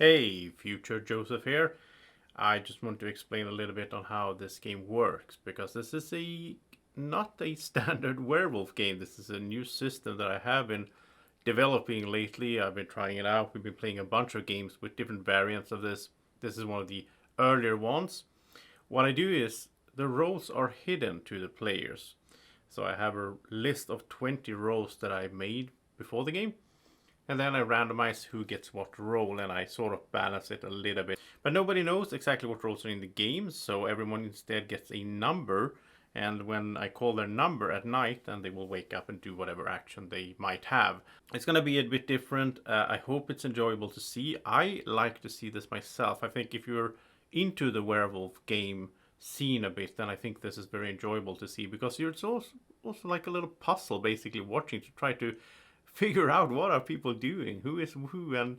Hey, future Joseph here. I just want to explain a little bit on how this game works because this is a not a standard werewolf game. This is a new system that I have been developing lately. I've been trying it out. We've been playing a bunch of games with different variants of this. This is one of the earlier ones. What I do is the roles are hidden to the players. So I have a list of 20 roles that I made before the game, and then I randomize who gets what role and I sort of balance it a little bit. But nobody knows exactly what roles are in the game, so everyone instead gets a number. And when I call their number at night, then they will wake up and do whatever action they might have. It's going to be a bit different. I hope it's enjoyable to see. I like to see this myself. I think if you're into the werewolf game scene a bit, then I think this is very enjoyable to see because it's also like a little puzzle basically watching to try to figure out what are people doing, who is who, and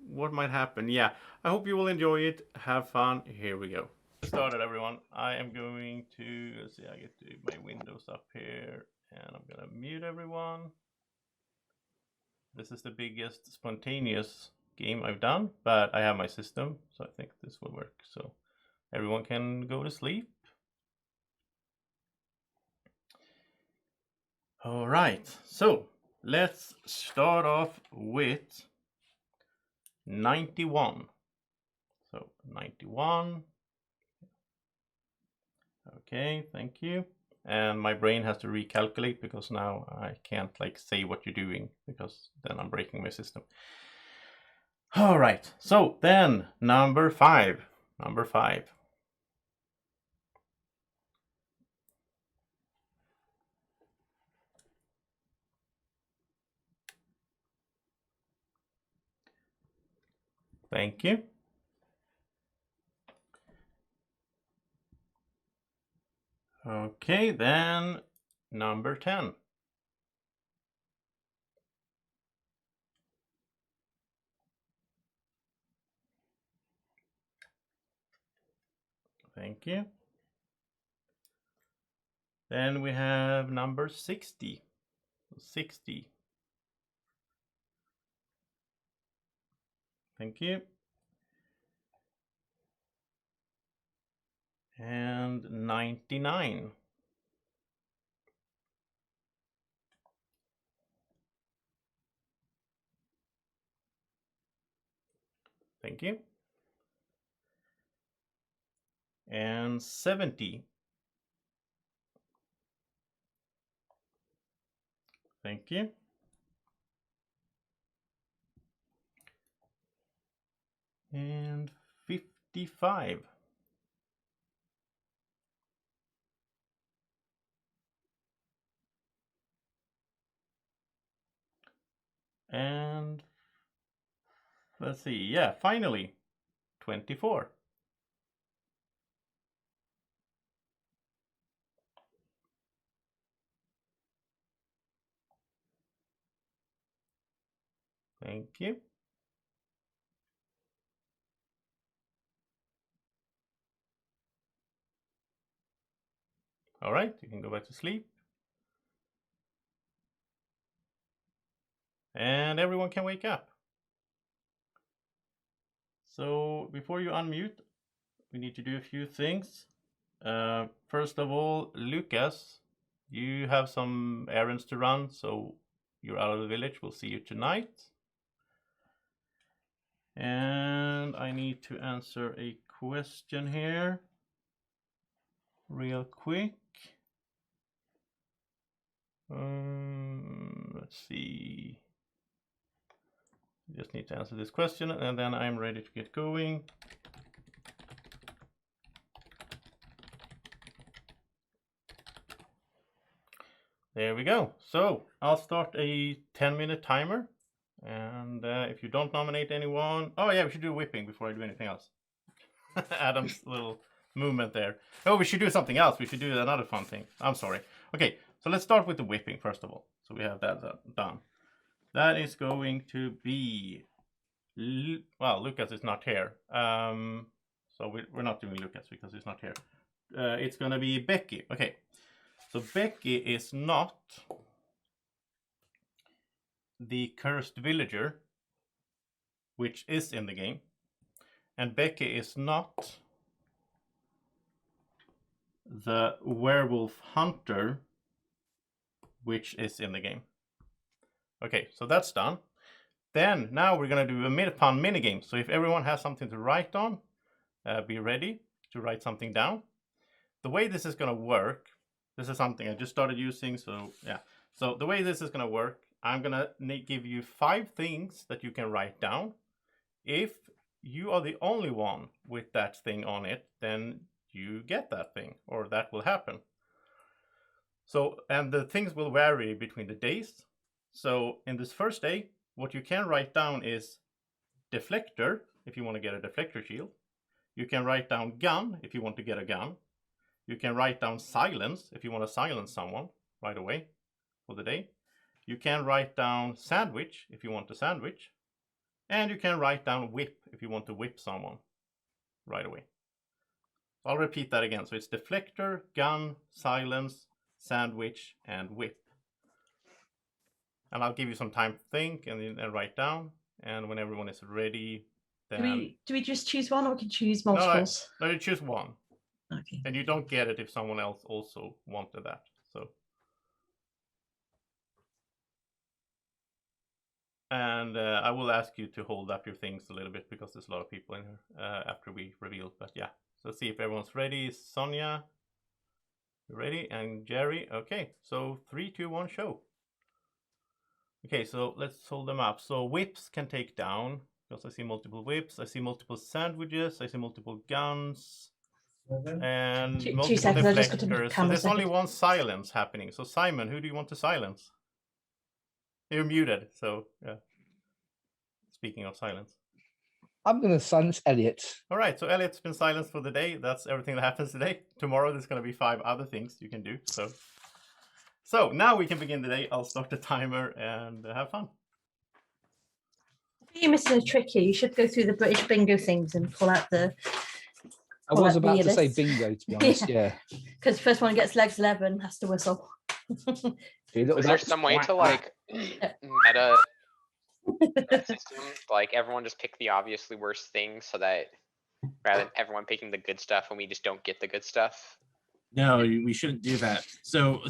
what might happen. Yeah, I hope you will enjoy it. Have fun. Here we go. Started, everyone. I am going to let's see. I get to my windows up here, and I'm gonna mute everyone. This is the biggest spontaneous game I've done, but I have my system, so I think this will work. So everyone can go to sleep. All right, so let's start off with 91. So 91. Okay, thank you. And my brain has to recalculate because now I can't like say what you're doing because then I'm breaking my system. All right, so then number 5. Number 5. Thank you. Okay, then number 10. Thank you. Then we have number 60. 60. Thank you. And 99. Thank you. And 70. Thank you. And 55. And let's see, yeah, finally, 24. Thank you. All right, you can go back to sleep. And everyone can wake up. So before you unmute, we need to do a few things. First of all, Lucas, you have some errands to run, so you're out of the village. We'll see you tonight. And I need to answer a question here real quick. Let's see. Just need to answer this question and then I'm ready to get going. There we go. So I'll start a 10-minute timer. And if you don't nominate anyone, oh yeah, we should do whipping before I do anything else. Adam's little movement there. Oh, we should do something else. We should do another fun thing. I'm sorry. Okay, so let's start with the whipping first of all. So we have that done. That is going to be, well, Lucas is not here. So we're not doing Lucas because he's not here. It's going to be Becky. Okay, so Becky is not the cursed villager. which is in the game, and Becky is not the werewolf hunter, which is in the game. Okay, so that's done. Then now we're gonna do a fun mini game. So if everyone has something to write on, be ready to write something down. The way this is gonna work, this is something I just started using, so yeah. So the way this is gonna work, I'm gonna give you 5 things that you can write down. If you are the only one with that thing on it, then you get that thing, or that will happen. So, and the things will vary between the days. So in this first day, what you can write down is deflector, if you want to get a deflector shield. You can write down gun, if you want to get a gun. You can write down silence, if you want to silence someone right away for the day. You can write down sandwich, if you want to sandwich. And you can write down whip, if you want to whip someone right away. I'll repeat that again. So it's deflector, gun, silence, sandwich, and whip. And I'll give you some time to think and write down. And when everyone is ready, then... Do we just choose one, or we can choose multiples? No, you choose one. Okay. And you don't get it if someone else also wanted that. So. And I will ask you to hold up your things a little bit because there's a lot of people in here after we reveal. But yeah, so let's see if everyone's ready. Sonia, you ready? And Jerry, okay. So 3, 2, 1, show. Okay, so let's hold them up. So whips can take down, because I see multiple whips. I see multiple sandwiches. I see multiple guns. And multiple deflectors. So there's only one silence happening. So Simon, who do you want to silence? You're muted, so yeah. Speaking of silence. I'm going to silence Elliot. All right, so Elliot's been silenced for the day. That's everything that happens today. Tomorrow there's going to be 5 other things you can do. So now we can begin the day. I'll start the timer and have fun. If you're missing a trick here, you should go through the British bingo things and pull out the... I was about to say bingo, to be honest, yeah. Because first one gets legs 11 has to whistle. Is there some way to like meta that system? Like everyone just pick the obviously worst thing so that rather than everyone picking the good stuff and we just don't get the good stuff? No, we shouldn't do that. So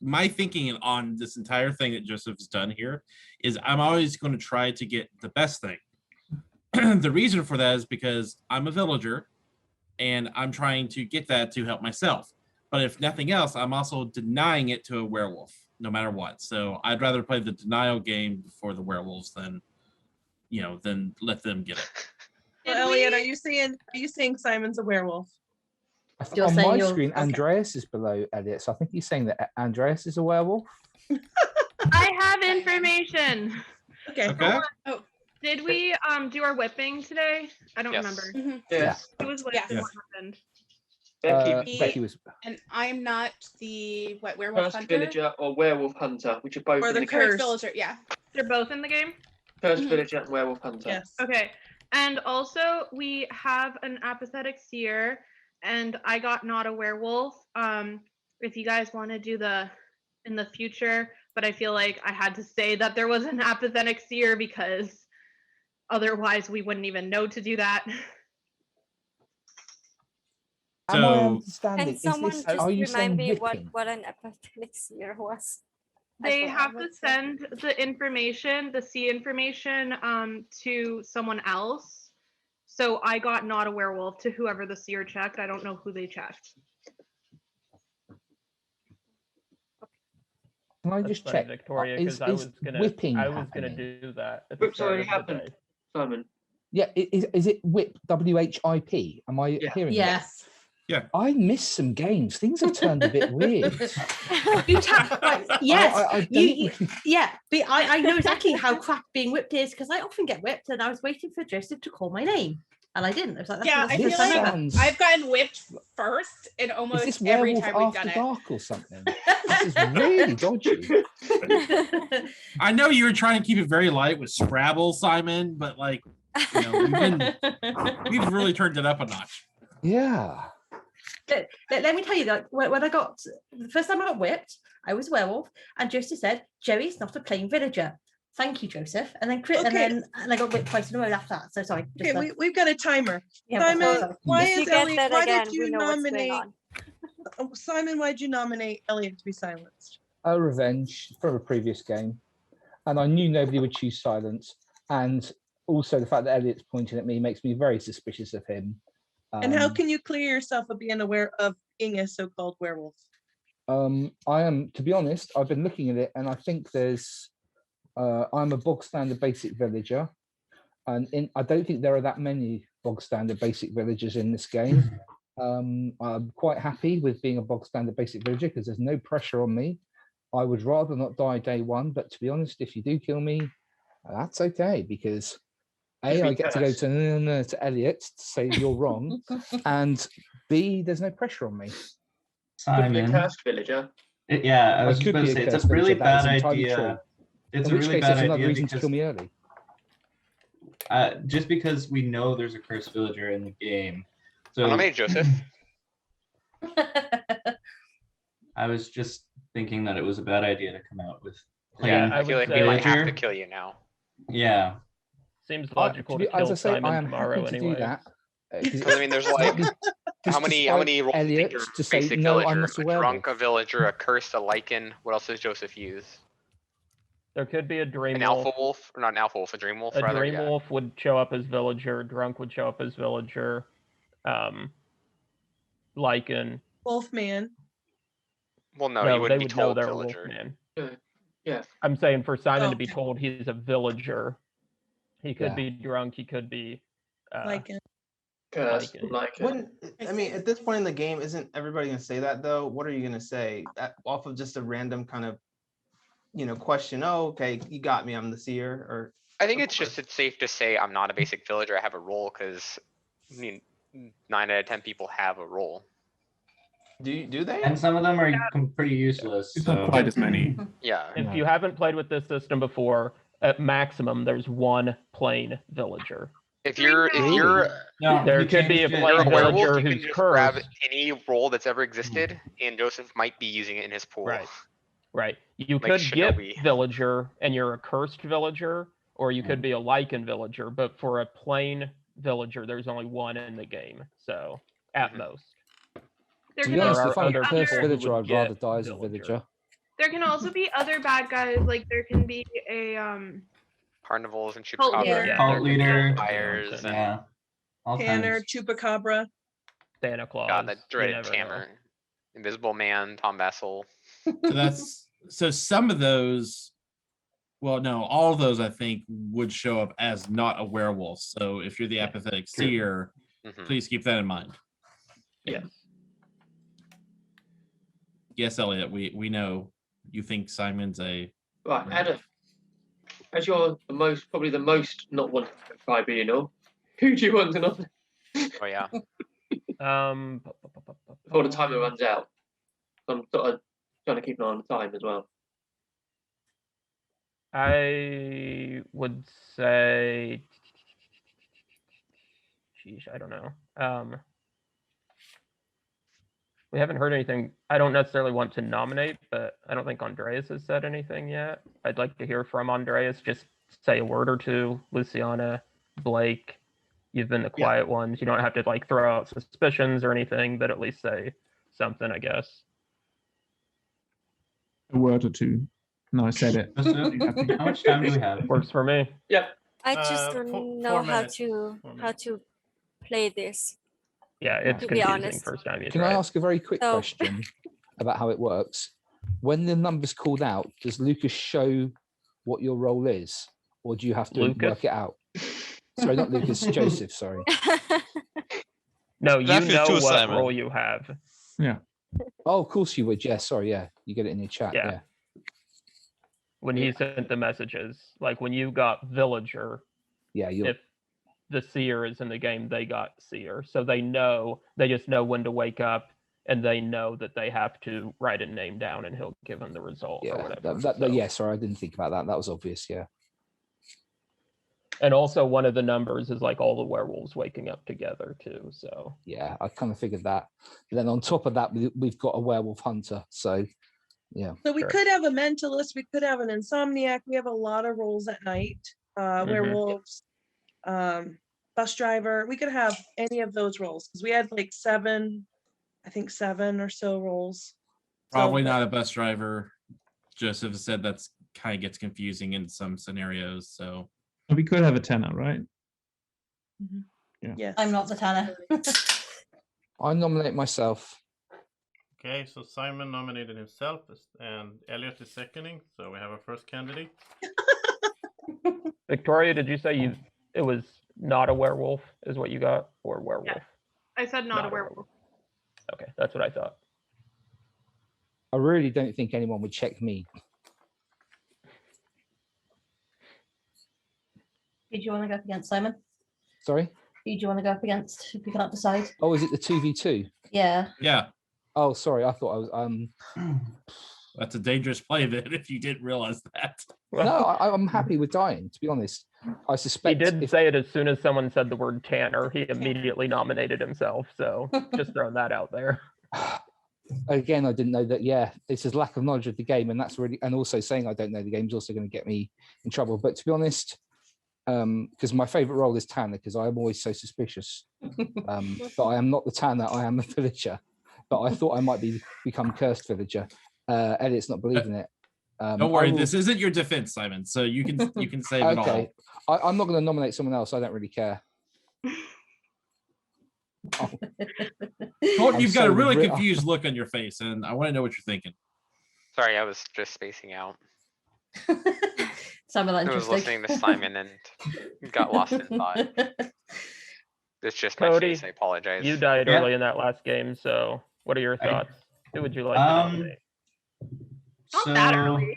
my thinking on this entire thing that Joseph's done here is I'm always going to try to get the best thing. The reason for that is because I'm a villager and I'm trying to get that to help myself. But if nothing else, I'm also denying it to a werewolf, no matter what. So I'd rather play the denial game for the werewolves than let them get it. Well, Elliot, are you saying Simon's a werewolf? On my screen, okay. Andreas is below Elliot, so I think he's saying that Andreas is a werewolf. I have information. Okay. Oh, did we do our whipping today? I don't remember. Mm-hmm. Yes. Who was whipped and what happened? Becky was. And I'm not the werewolf Cursed hunter? villager or werewolf hunter, which are both or in the cursed game. villager, yeah. They're both in the game? Cursed villager and werewolf hunter. Yes. Okay. And also we have an apathetic seer, and I got not a werewolf. If you guys want to do in the future, but I feel like I had to say that there was an apathetic seer because otherwise we wouldn't even know to do that. Am I understanding? Can someone just remind me what an apathetic seer was? They have to send the information, the C information, to someone else. So I got not a werewolf to whoever the seer checked. I don't know who they checked. Can I just check, Victoria? Because I was gonna do that. Whip's already happened, Simon. Yeah, is it whip? WHIP? Am I hearing? Yes. Yeah. I missed some games. Things have turned a bit weird. You tap, right, yes. But I know exactly how crap being whipped is because I often get whipped, and I was waiting for Joseph to call my name, and I didn't. I was like, I feel like I've gotten whipped first in almost every time we've done it. Dark or something. This is really dodgy. I know you were trying to keep it very light with Scrabble, Simon, but we've really turned it up a notch. Yeah. Let me tell you that when I got the first time I got whipped, I was a werewolf, and Joseph said, "Jerry's not a plain villager." Thank you, Joseph. And then Chris, and I got whipped twice in a row after that. So sorry. Okay, we've got a timer. Yeah, Simon, why If you is get Elliot? that Why again, did we you know what's going nominate on. Simon? Why did you nominate Elliot to be silenced? Revenge from a previous game, and I knew nobody would choose silence, and also the fact that Elliot's pointing at me makes me very suspicious of him. And how can you clear yourself of being aware of being a so-called werewolf? I am, to be honest, I've been looking at it, and I think there's. I'm a bog standard basic villager, and I don't think there are that many bog standard basic villagers in this game. I'm quite happy with being a bog standard basic villager because there's no pressure on me. I would rather not die day one, but to be honest, if you do kill me, that's okay because A, I get to go to Elliot to say you're wrong, and B, there's no pressure on me. Simon, cursed villager. I was going to say it's a really bad idea. It's a really bad idea reason to kill me early. Just because we know there's a cursed villager in the game. So Nominate Joseph. I was just thinking that it was a bad idea to come out with. I feel like we might have to kill you now. Yeah. Seems logical to kill Simon tomorrow anyway. Do that. I mean, there's like how many roles Elliot to say basic no, villager, I'm not a drunk, a villager, a cursed, a lichen. What else does Joseph use? There could be a dream An wolf. alpha wolf, or not an alpha wolf, a dream wolf. A rather, dream wolf would show up as villager. Drunk would show up as villager. Lichen. Wolfman. Well, no, he wouldn't be told they're villager. Wolfman. Yeah. I'm saying for Simon to be told he's a villager, he could Yeah. be drunk. He could be Lichen. Cursed, Wouldn't, I mean, at this point in the game, isn't everybody going to say that though? What are you going to say off of just a random kind of, question? Oh, okay, you got me. I'm the seer. Or I think it's safe to say I'm not a basic villager. I have a role because, 9 out of 10 people have a role. Do they? And some of them are pretty useless. It's not quite as many. Yeah. If you haven't played with this system before, at maximum there's one plain villager. If you're there could be a plain villager you can who's just grab cursed. any role that's ever existed, and Joseph might be using it in his pool. Right. You Like could get Shinobi. villager and you're a cursed villager, or you could be a lichen villager, but for a plain villager, there's only one in the game. So at most. There To can be honest, also if I'm be a cursed other- villager, I'd rather die as a villager. There can also be other bad guys, like there can be a Carnivals and Cult chupacabra. leader. Yeah, cult leader. Fires and Yeah. All Tanner, kinds. Chupacabra. Santa Claus. God, that you dreaded never Tammer. Invisible Man, Tom Vassell. So some of those, well, no, all of those I think would show up as not a werewolf. So if you're the apathetic seer, please keep that in mind. Yes. Yes, Elliot, we know you think Simon's a Right, Adam. As you're probably the most not wanted tribunal, who do you want to nominate? Oh yeah. Before the timer runs out. I'm sort of trying to keep an eye on the time as well. I would say, geez, I don't know. We haven't heard anything. I don't necessarily want to nominate, but I don't think Andreas has said anything yet. I'd like to hear from Andreas. Just say a word or two. Luciana, Blake, you've been the quiet ones. You don't have to like throw out suspicions or anything, but at least say something, I guess. A word or two. No, I said it. How much time do we have? Works for me. Yeah. I just don't know how to play this. Yeah, it's To be confusing honest. first time you Can try I it. ask a very quick So- question about how it works? When the number's called out, does Lucas show what your role is, or do you have to Lucas? work it out? Sorry, not Lucas, Joseph. Sorry. No, you That is know true, what Simon. role you have. Yeah. Oh, of course you would. Yeah, sorry. Yeah, you get it in your chat. Yeah. Yeah. When he sent the messages, like when you got villager, Yeah, you're. if the seer is in the game, they got seer. So they just know when to wake up, and they know that they have to write a name down and he'll give them the result or Yeah, whatever. yeah, sorry, I didn't think about that. That was obvious. Yeah. And also one of the numbers is like all the werewolves waking up together too. So Yeah, I kind of figured that. But then on top of that, we've got a werewolf hunter. So Yeah. So we could have a mentalist, we could have an insomniac. We have a lot of roles at night. Werewolves, bus driver. We could have any of those roles because we had like 7 or so roles. Probably not a bus driver. Joseph said that's kind of gets confusing in some scenarios. So we could have a tenor, right? Yeah. Yes. I'm not the Tanner. I nominate myself. Okay, so Simon nominated himself and Elliot is seconding. So we have our first candidate. Victoria, did you say it was not a werewolf is what you got, or werewolf? Yeah. I said not a werewolf. Okay, that's what I thought. I really don't think anyone would check me. Who do you want to go up against, Simon? Sorry? Who do you want to go up against if you cannot decide? Oh, is it the 2v2? Yeah. Yeah. Oh, sorry. I thought I was. That's a dangerous play then if you didn't realize that. No, I'm happy with dying, to be honest. I suspect he did say it as soon as someone said the word Tanner. He immediately nominated himself. So just throwing that out there. Again, I didn't know that. Yeah, it's his lack of knowledge of the game, and that's really, and also saying I don't know the game is also going to get me in trouble. But to be honest, because my favorite role is Tanner, because I'm always so suspicious. But I am not the Tanner. I am the villager. But I thought I might become cursed villager. Elliot's not believing it. Don't worry, this isn't your defense, Simon. So you can save it all. Okay, I'm not going to nominate someone else. I don't really care. Gordon, you've got a really confused look on your face, and I want to know what you're thinking. Sorry, I was just spacing out. Simon, I was listening to Simon and got lost in thought. It's just my Cody, face. I apologize. You died early in that last game, so what are your thoughts? Who would you like to nominate? Not that early.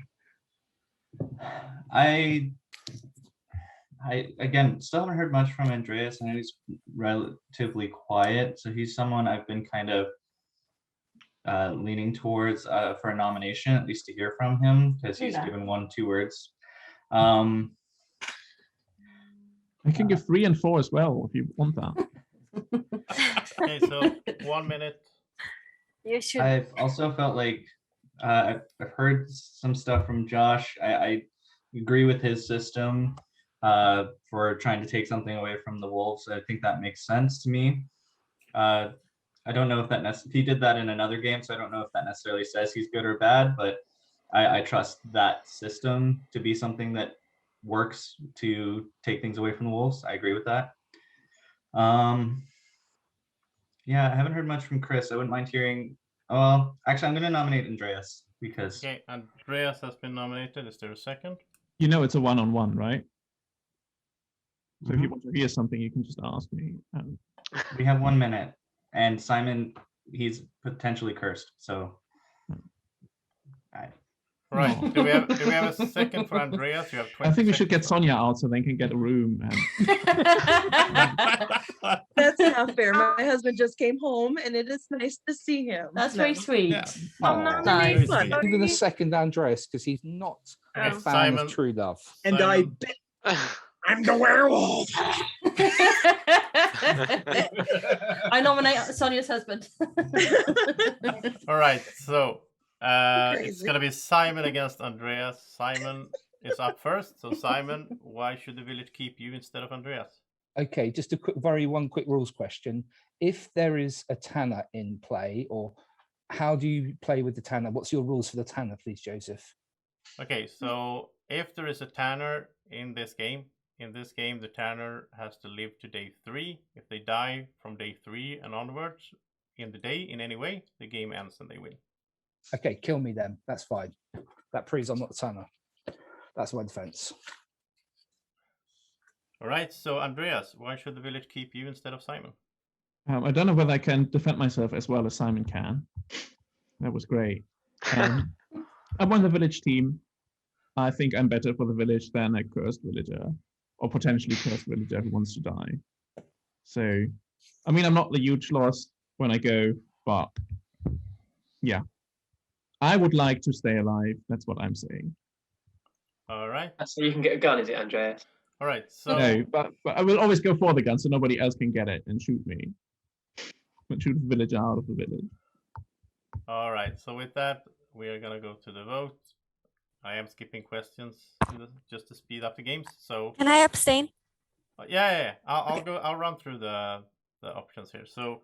I again still haven't heard much from Andreas. I know he's relatively quiet, so he's someone I've been kind of leaning towards for a nomination, at least to hear from him, because he's given 1-2 words. I can give 3 and 4 as well if you want that. Okay, so 1 minute. You should. I've also felt like I've heard some stuff from Josh. I agree with his system for trying to take something away from the wolves. I think that makes sense to me. I don't know if that he did that in another game, so I don't know if that necessarily says he's good or bad, but I trust that system to be something that works to take things away from the wolves. I agree with that. Yeah, I haven't heard much from Chris. I wouldn't mind hearing. Well, actually, I'm going to nominate Andreas because. Okay, Andreas has been nominated. Is there a second? You know it's a one-on-one, right? So if you want to hear something, you can just ask me. We have 1 minute, and Simon, he's potentially cursed. So. Right. Do we have a second for Andreas? You have 20 I think we should get Sonia out so they can get a room. That's not fair. My husband just came home, and it is nice to see him. That's very sweet. Yeah. Nice. Even the second Andreas, because he's not a fan Simon. of true love. And Simon. I'm the werewolf. I nominate Sonia's husband. All right, so it's gonna be Simon against Andreas. Simon is up first. So Simon, why should the village keep you instead of Andreas? Okay, just a quick rules question. If there is a Tanner in play, or how do you play with the Tanner? What's your rules for the Tanner, please, Joseph? Okay, so if there is a Tanner in this game, the Tanner has to live to day 3. If they die from day 3 and onwards in the day in any way, the game ends and they win. Okay, kill me then. That's fine. That proves I'm not the Tanner. That's my defense. All right, so Andreas, why should the village keep you instead of Simon? I don't know whether I can defend myself as well as Simon can. That was great. I won the village team. I think I'm better for the village than a cursed villager, or potentially cursed villager who wants to die. So, I mean, I'm not the huge loss when I go, but yeah. I would like to stay alive. That's what I'm saying. All right. So you can get a gun, is it, Andreas? All right. So no, but I will always go for the gun so nobody else can get it and shoot me. But shoot the villager out of the village. All right. So with that, we are gonna go to the vote. I am skipping questions just to speed up the games. So can I abstain? Yeah. I'll run through the options here. So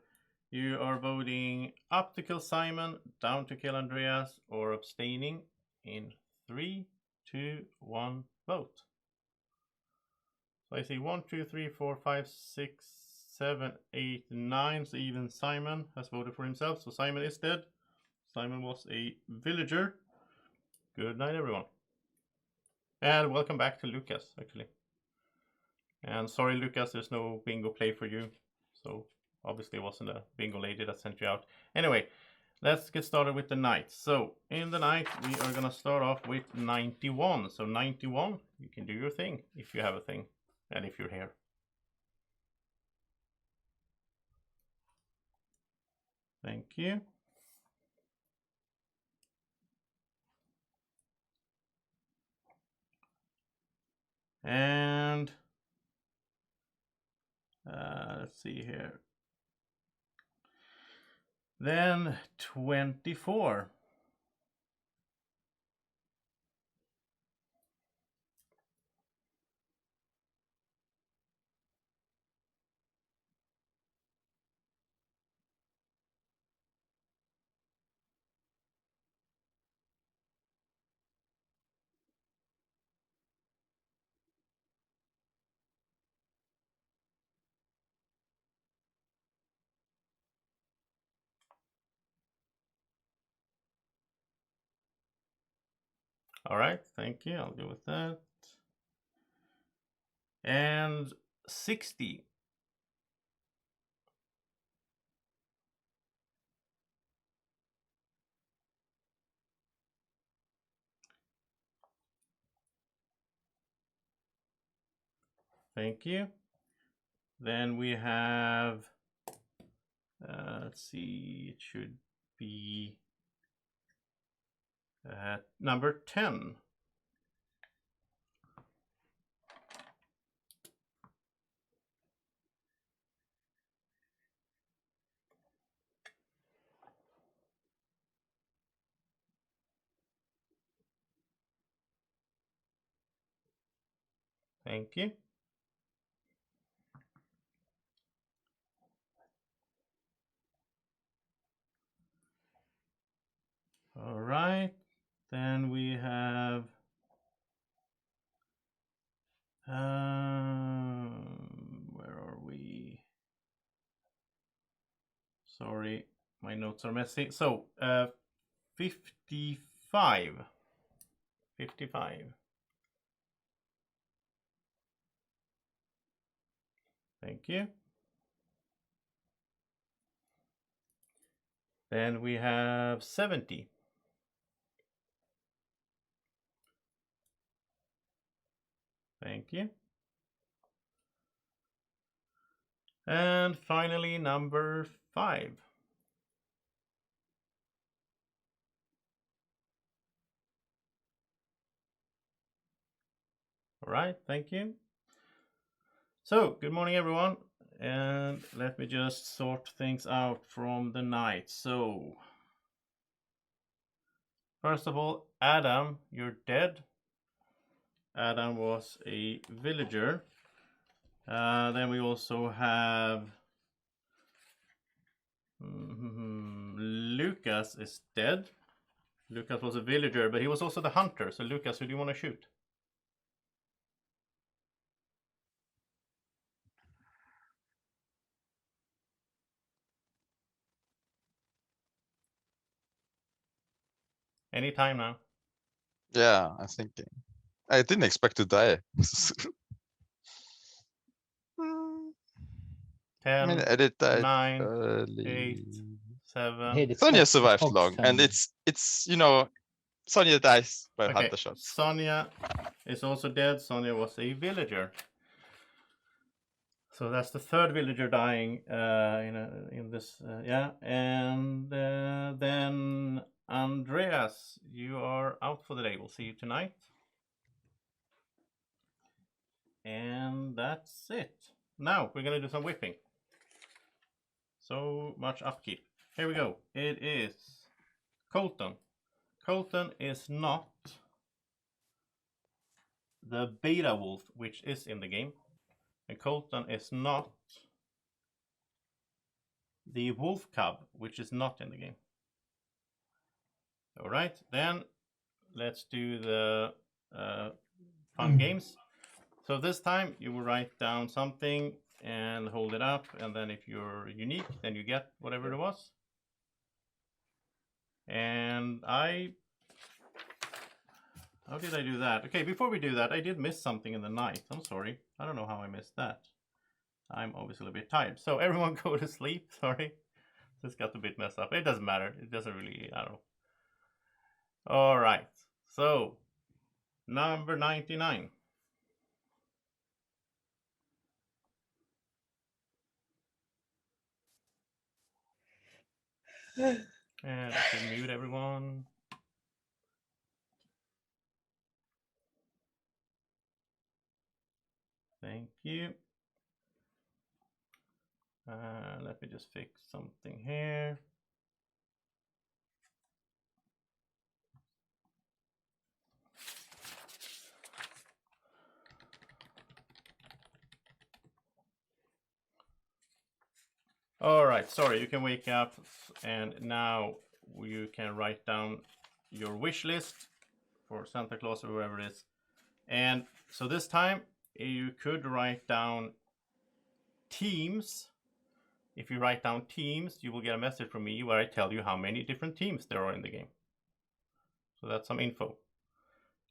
you are voting up to kill Simon, down to kill Andreas, or abstaining in 3, 2, 1, vote. So I see 1, 2, 3, 4, 5, 6, 7, 8, 9. So even Simon has voted for himself. So Simon is dead. Simon was a villager. Good night, everyone. And welcome back to Lucas, actually. And sorry, Lucas, there's no bingo play for you. So obviously it wasn't a bingo lady that sent you out. Anyway, let's get started with the knights. So in the knight, we are going to start off with 91. So 91, you can do your thing if you have a thing and if you're here. Thank you. And let's see here. Then 24. All right, thank you. I'll go with that. And 60. Thank you. Then we have, let's see, it should be number 10. Thank you. All right, then we have where are we? Sorry, my notes are messy. So 55. 55. Thank you. Then we have 70. Thank you. And finally, number 5. All right, thank you. So, good morning, everyone. And let me just sort things out from the night. So, first of all, Adam, you're dead. Adam was a villager. Then we also have Lucas is dead. Lucas was a villager, but he was also the hunter. So Lucas, who do you want to shoot? Anytime now. Yeah, I'm thinking. I didn't expect to die. 10, I mean, Edit died 9, early. 8, 7. Sonia survived long, and it's you know, Sonia dies by hunter shots. Sonia is also dead. Sonia was a villager. So that's the third villager dying in this, yeah. And then Andreas, you are out for the day. We'll see you tonight. And that's it. Now we're going to do some whipping. So much upkeep. Here we go. It is Colton. Colton is not the beta wolf, which is in the game. And Colton is not the wolf cub, which is not in the game. All right, then let's do the fun games. So this time you will write down something and hold it up, and then if you're unique, then you get whatever it was. And how did I do that? Okay, before we do that, I did miss something in the night. I'm sorry. I don't know how I missed that. I'm obviously a bit tired. So everyone go to sleep. Sorry. This got a bit messed up. It doesn't matter. It doesn't really, I don't know. All right. So, number 99. And let's mute everyone. Thank you. Let me just fix something here. All right, sorry, you can wake up, and now you can write down your wish list for Santa Claus or whoever it is. And so this time you could write down teams. If you write down teams, you will get a message from me where I tell you how many different teams there are in the game. So that's some info.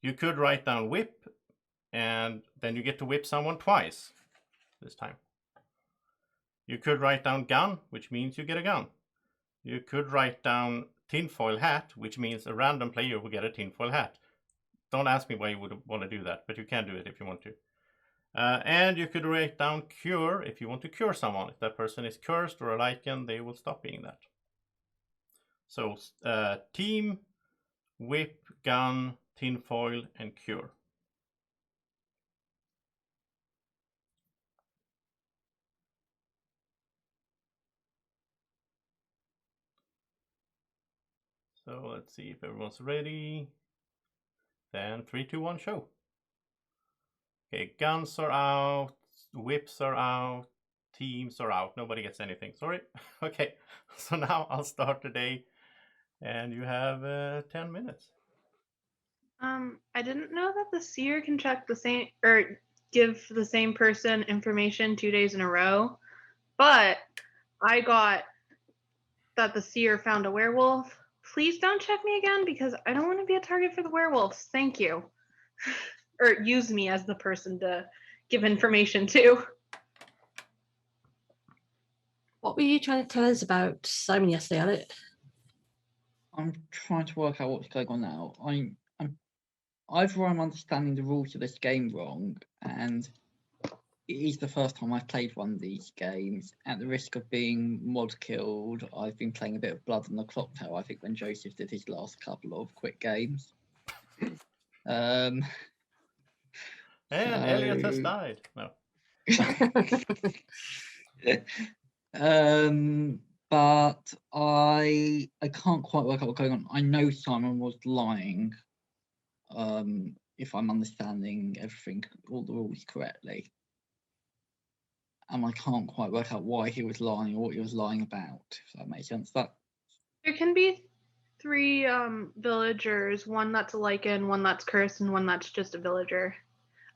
You could write down whip, and then you get to whip someone twice this time. You could write down gun, which means you get a gun. You could write down tinfoil hat, which means a random player will get a tinfoil hat. Don't ask me why you would want to do that, but you can do it if you want to. And you could write down cure if you want to cure someone. If that person is cursed or a lichen, they will stop being that. So team, whip, gun, tinfoil, and cure. So let's see if everyone's ready. Then 3, 2, 1, show. Okay, guns are out, whips are out, teams are out. Nobody gets anything, sorry. Okay, so now I'll start the day, and you have 10 minutes. I didn't know that the seer can check the same or give the same person information 2 days in a row, but I got that the seer found a werewolf. Please don't check me again because I don't want to be a target for the werewolves. Thank you. Or use me as the person to give information to. What were you trying to tell us about Simon yesterday, Alec? I'm trying to work out what's going on now. Either I'm understanding the rules of this game wrong, and it is the first time I've played one of these games. At the risk of being mod killed, I've been playing a bit of Blood on the Clock Tower, I think, when Joseph did his last couple of quick games. And Elliot has died. No. But I can't quite work out what's going on. I know Simon was lying, if I'm understanding everything, all the rules correctly. And I can't quite work out why he was lying or what he was lying about, if that makes sense. There can be 3 villagers, one that's a lichen, one that's cursed, and one that's just a villager.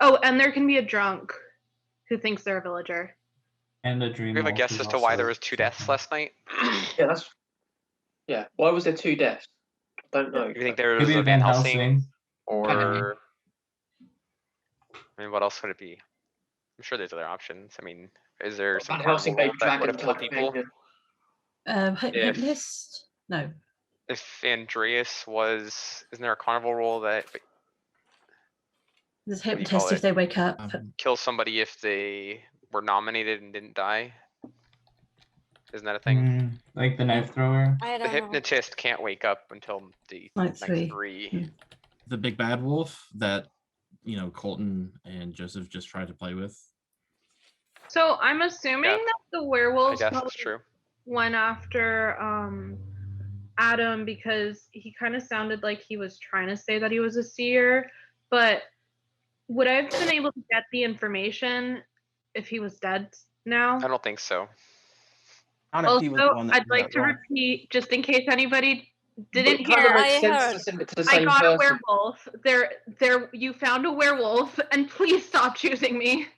Oh, and there can be a drunk who thinks they're a villager. And a dream. We have a guess as to why there was 2 deaths last night. Yeah. Why was there 2 deaths? I don't know. You think there was Maybe a Van Helsing, or I mean, what else would it be? I'm sure there's other options. I mean, is there some Van Helsing carnival made that would have dragon killed people? Hypnotist? No. If Andreas was, isn't there a carnival rule that There's hypnotist if they wake up. kill somebody if they were nominated and didn't die? Isn't that a thing? Like the knife thrower? The hypnotist can't wake up until the night 3. The big bad wolf that, you know, Colton and Joseph just tried to play with. So I'm assuming that the werewolves I guess that's true. went after Adam because he kind of sounded like he was trying to say that he was a seer, but would I have been able to get the information if he was dead now? I don't think so. Also, I'd like to repeat, just in case anybody didn't But hear, makes sense to send it to the I same got a person. werewolf. You found a werewolf, and please stop choosing me.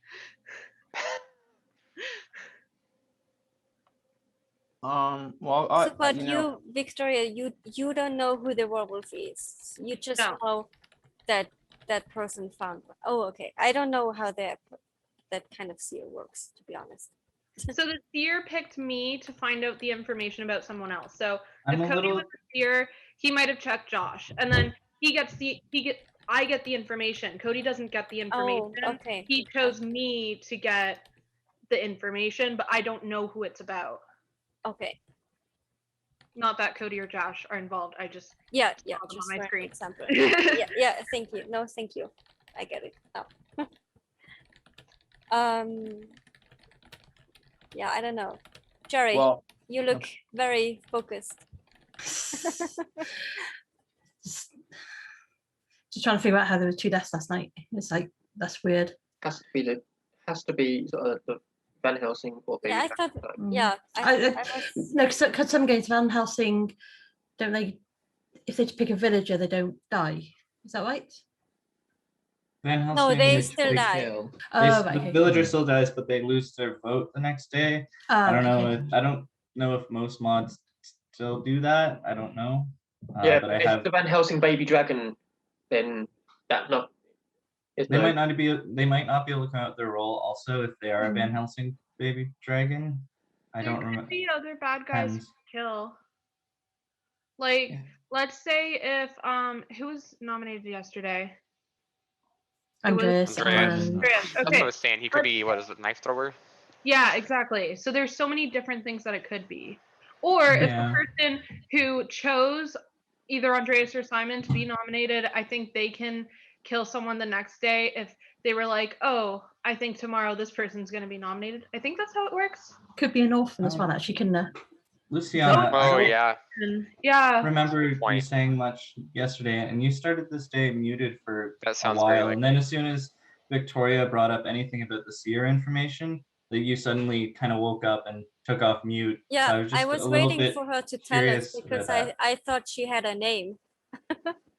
Well, So, but you, Victoria, you don't know who the werewolf is. You just know that that person found. Oh, okay. I don't know how that kind of seer works, to be honest. So the seer picked me to find out the information about someone else. So I'm if a Cody little- was a seer, he might have checked Josh, and then I get the information. Cody doesn't get the information. Oh, okay. He chose me to get the information, but I don't know who it's about. Okay. Not that Cody or Josh are involved. I just yeah, saw them just on my for screen. example. yeah. Thank you. No, thank you. I get it now. Yeah, I don't know. Jerry, Well, you look very focused. Just trying to figure out how there were 2 deaths last night. It's like, that's weird. Has to be sort of the Van Helsing or Yeah, I thought. Mm. Yeah, No, because some games, Van Helsing, don't they? If they pick a villager, they don't die. Is that right? Van No, Helsing, they still die. Oh, right, the okay. villager still dies, but they lose their vote the next day. I don't know if most mods still do that. I don't know. Yeah, but if I have. the Van Helsing baby dragon, then that not. They might not be able to come out their role. Also, if they are a Van Helsing baby dragon, I don't remember. The other bad guys to kill. Like, let's say if who was nominated yesterday? Andreas. Andreas. That's what Okay. I was saying. He could be, what is it, knife thrower? Yeah, exactly. So there's so many different things that it could be. Or if the person who chose either Andreas or Simon to be nominated, I think they can kill someone the next day if they were like, oh, I think tomorrow this person's going to be nominated. I think that's how it works. Could be an orphan as well, actually, couldn't it? Luciana, I don't yeah. remember you saying much yesterday, and you started this day muted for a sounds while, very and then as soon as Victoria brought up anything about the seer information, that you suddenly kind of woke up and took off mute. Yeah, so I was waiting for her to tell us because I thought she had a name.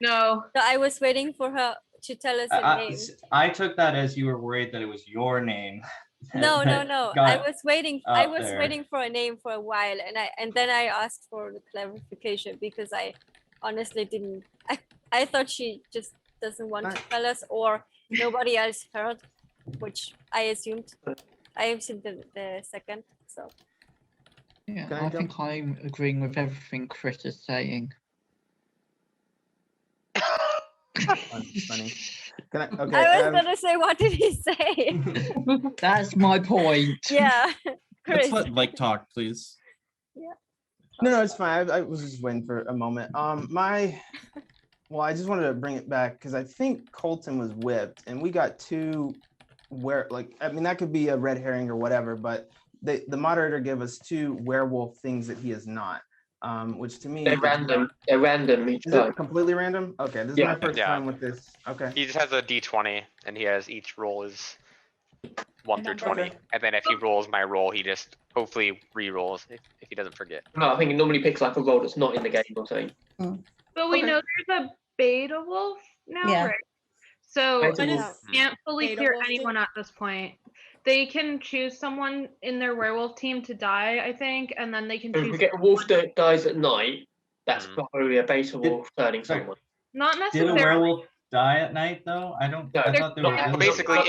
No. So I was waiting for her to tell us her name. I took that as you were worried that it was your name. No. I was waiting. I was there. waiting for a name for a while, and then I asked for the clarification because I honestly didn't. I thought she just doesn't want to tell us, or nobody else heard, which I assumed. I assumed the second. So. Yeah, I think I'm agreeing with everything Chris is saying. Funny. I was gonna say, what did he say? That's my point. Yeah, Let's Chris. let Mike talk, please. Yeah. No, it's fine. I was just waiting for a moment. Well, I just wanted to bring it back because I think Colton was whipped, and we got 2 that could be a red herring or whatever, but the moderator gave us 2 werewolf things that he is not. Which to me they're random. They're random each time. Completely random. Okay, this is my first time with this. Okay. He just has a d20, and he has each roll is 1 through 20, and then if he rolls my roll, he just hopefully re-rolls if he doesn't forget. No, I think he normally picks like a roll that's not in the game or something. But we know there's a beta wolf now, Yeah. right? So Beta I wolf. just can't fully Beta clear wolf anyone at this point. They can choose someone in their werewolf team to die, I think, and then they can If choose. we get a wolf that dies at night, that's probably a beta wolf turning someone. Not Did a necessarily. werewolf die at night though? I thought they were Well, basically,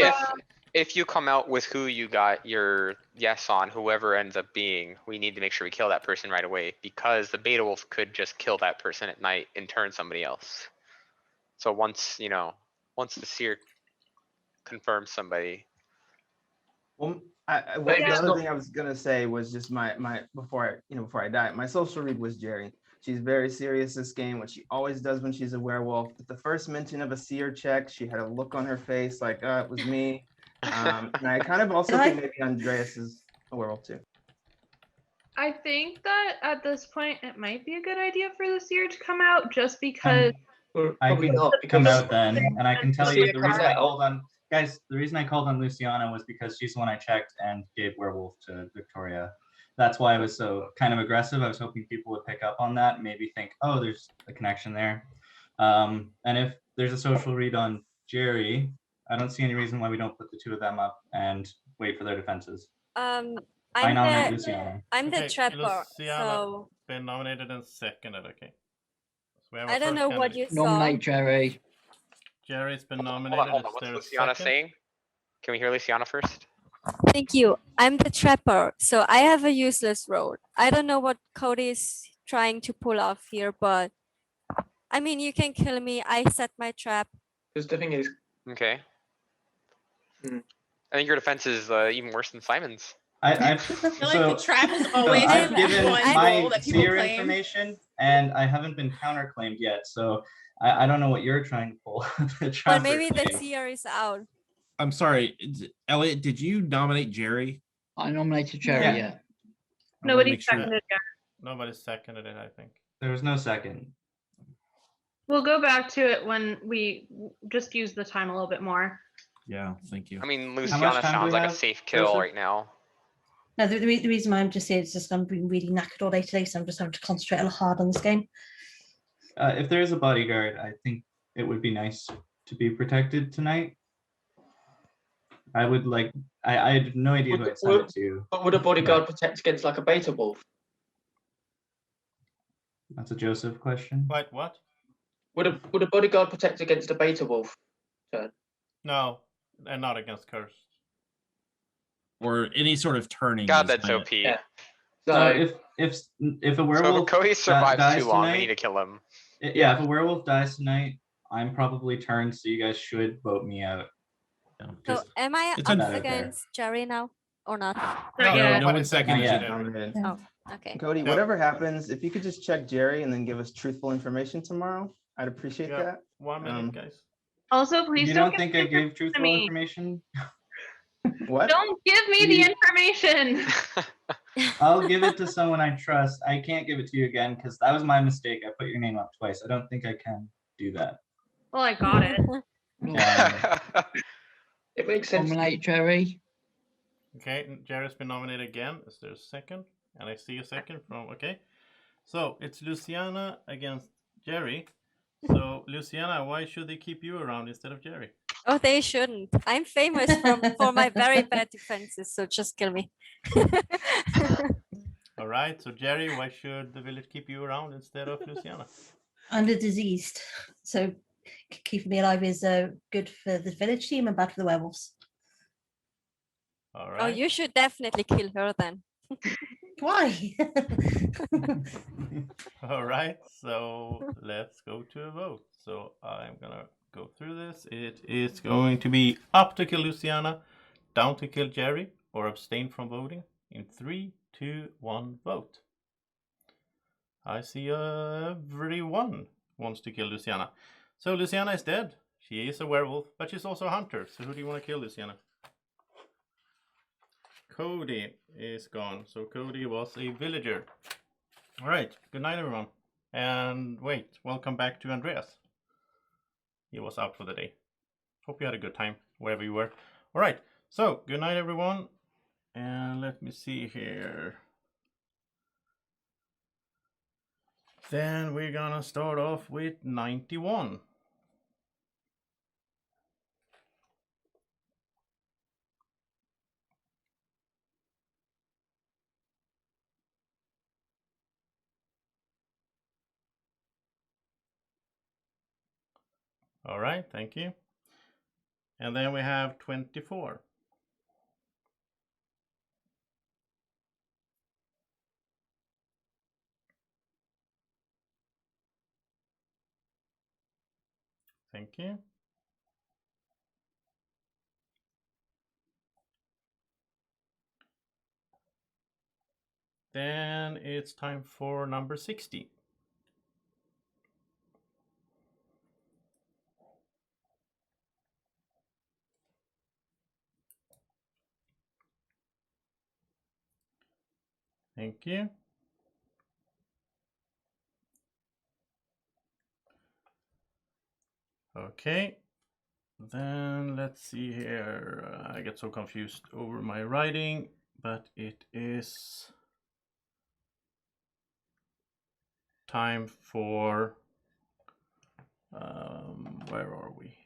if you come out with who you got your yes on, whoever ends up being, we need to make sure we kill that person right away because the beta wolf could just kill that person at night and turn somebody else. So once the seer confirms somebody. Well, the other thing I was gonna say was just my before I die, my social read was Jerry. She's very serious this game, which she always does when she's a werewolf. But the first mention of a seer check, she had a look on her face like, it was me. And I kind of also think maybe Andreas is a werewolf too. I think that at this point it might be a good idea for the seer to come out just because. I Probably can not, come because out then, and I can tell See, you it the comes reason I out. called on guys. The reason I called on Luciana was because she's the one I checked and gave Werewolf to Victoria. That's why I was so kind of aggressive. I was hoping people would pick up on that, maybe think, oh, there's a connection there. And if there's a social read on Jerry, I don't see any reason why we don't put the two of them up and wait for their defenses. I nominate Luciana. I'm the trapper, Luciana so been nominated and seconded. Okay. So we have I our don't first know what candidate. you saw. Nominate Jerry. Jerry's been Hold nominated. on. Is What's there a Luciana second? saying? Can we hear Luciana first? Thank you. I'm the trapper, so I have a useless role. I don't know what Cody is trying to pull off here, but I mean, you can kill me. I set my trap. Because the thing is, Okay. I think your defense is even worse than Simon's. I feel like the trap is always I've the given one my role that people seer claim. information, and I haven't been counterclaimed yet. So I don't know what you're trying to pull. the But trapper maybe the claim. seer is out. I'm sorry, Elliot. Did you nominate Jerry? I nominated Jerry. Yeah. Yeah. Nobody make sure- seconded yet. Nobody seconded it, I think. There was no second. We'll go back to it when we just use the time a little bit more. Yeah, thank you. I mean, much Luciana time do sounds we like a have, safe kill Joseph? right now. No, the reason why I'm just here is just I'm being really knackered all day today, so I'm just having to concentrate a lot hard on this game. If there is a bodyguard, I think it would be nice to be protected tonight. I would like. I had no idea who I'd send it to. but would a bodyguard protect against like a beta wolf? That's a Joseph question. What? Would a bodyguard protect against a beta wolf? Turn? No, and not against curse. Or any sort of turning. God, is that's my- OP. Yeah. So if a werewolf So if Cody survives dies too long, tonight, we need to kill him. Yeah, if a werewolf dies tonight, I'm probably turned, so you guys should vote me out. So am I it's up unfair. against Jerry now or not? No one seconded yet. you. Oh, okay. Cody, whatever happens, if you could just check Jerry and then give us truthful information tomorrow, I'd appreciate Yeah, that. 1 minute, guys. Also, please You don't don't think I gave truthful me. information? What? Don't give me the information. I'll give it to someone I trust. I can't give it to you again because that was my mistake. I put your name up twice. I don't think I can do that. Well, I got it. It makes sense. Nominate Jerry. Okay, Jerry's been nominated again. Is there a second? And I see a second from, okay. So it's Luciana against Jerry. So Luciana, why should they keep you around instead of Jerry? Oh, they shouldn't. I'm famous for my very bad defenses, so just kill me. All right, so Jerry, why should the village keep you around instead of Luciana? I'm the diseased, so keeping me alive is good for the village team and bad for the werewolves. All Oh, right. you should definitely kill her then. Why? All right, so let's go to a vote. So I'm gonna go through this. It is going to be up to kill Luciana, down to kill Jerry, or abstain from voting. In 3, 2, 1, vote. I see everyone wants to kill Luciana. So Luciana is dead. She is a werewolf, but she's also a hunter. So who do you want to kill, Luciana? Cody is gone. So Cody was a villager. All right. Good night, everyone. And wait, welcome back to Andreas. He was out for the day. Hope you had a good time wherever you were. All right. So good night, everyone. And let me see here. Then we're gonna start off with 91. All right, thank you. And then we have 24. Thank you. Then it's time for number 60. Thank you. Okay, then let's see here. I get so confused over my writing, but it is time for, where are we?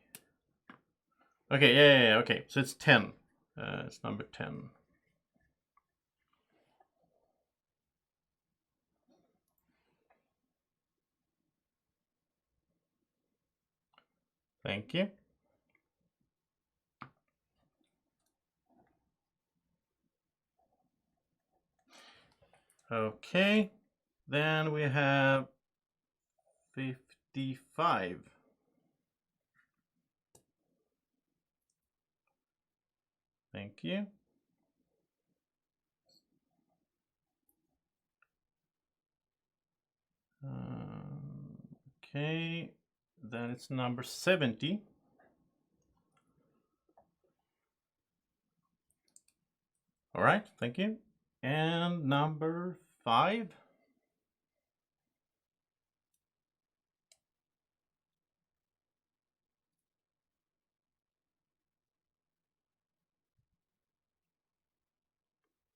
Okay, yeah, okay, so it's 10. It's number 10. Thank you. Okay, then we have 55. Thank you. Okay, then it's number 70. All right, thank you. And number 5.